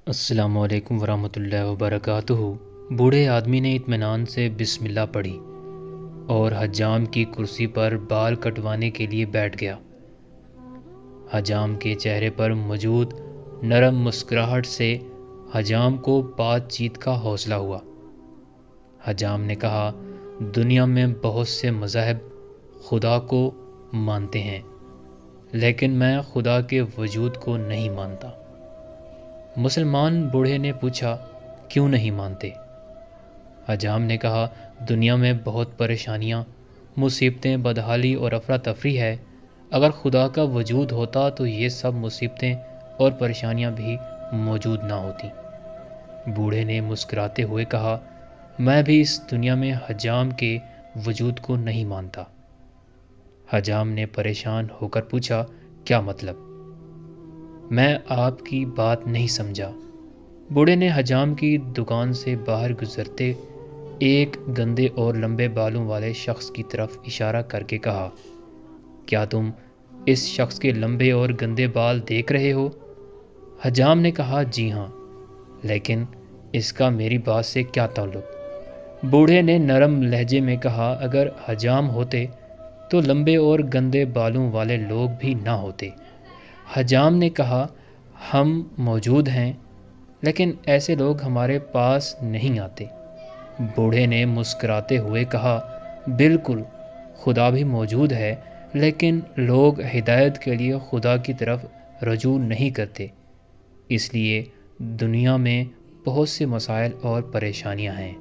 السلام علیکم ورحمۃ اللہ وبرکاتہ۔ بوڑھے آدمی نے اطمینان سے بسم اللہ پڑھی اور حجام کی کرسی پر بال کٹوانے کے لیے بیٹھ گیا۔ حجام کے چہرے پر موجود نرم مسکراہٹ سے حجام کو بات چیت کا حوصلہ ہوا۔ حجام نے کہا، دنیا میں بہت سے مذاہب خدا کو مانتے ہیں، لیکن میں خدا کے وجود کو نہیں مانتا۔ مسلمان بوڑھے نے پوچھا، کیوں نہیں مانتے؟ حجام نے کہا، دنیا میں بہت پریشانیاں، مصیبتیں، بدحالی اور افراتفری ہے۔ اگر خدا کا وجود ہوتا تو یہ سب مصیبتیں اور پریشانیاں بھی موجود نہ ہوتی۔ بوڑھے نے مسکراتے ہوئے کہا، میں بھی اس دنیا میں حجام کے وجود کو نہیں مانتا۔ حجام نے پریشان ہو کر پوچھا، کیا مطلب؟ میں آپ کی بات نہیں سمجھا۔ بوڑھے نے حجام کی دکان سے باہر گزرتے ایک گندے اور لمبے بالوں والے شخص کی طرف اشارہ کر کے کہا، کیا تم اس شخص کے لمبے اور گندے بال دیکھ رہے ہو؟ حجام نے کہا، جی ہاں، لیکن اس کا میری بات سے کیا تعلق؟ بوڑھے نے نرم لہجے میں کہا، اگر حجام ہوتے تو لمبے اور گندے بالوں والے لوگ بھی نہ ہوتے۔ حجام نے کہا، ہم موجود ہیں، لیکن ایسے لوگ ہمارے پاس نہیں آتے۔ بوڑھے نے مسکراتے ہوئے کہا، بالکل، خدا بھی موجود ہے، لیکن لوگ ہدایت کے لیے خدا کی طرف رجوع نہیں کرتے، اس لیے دنیا میں بہت سے مسائل اور پریشانیاں ہیں۔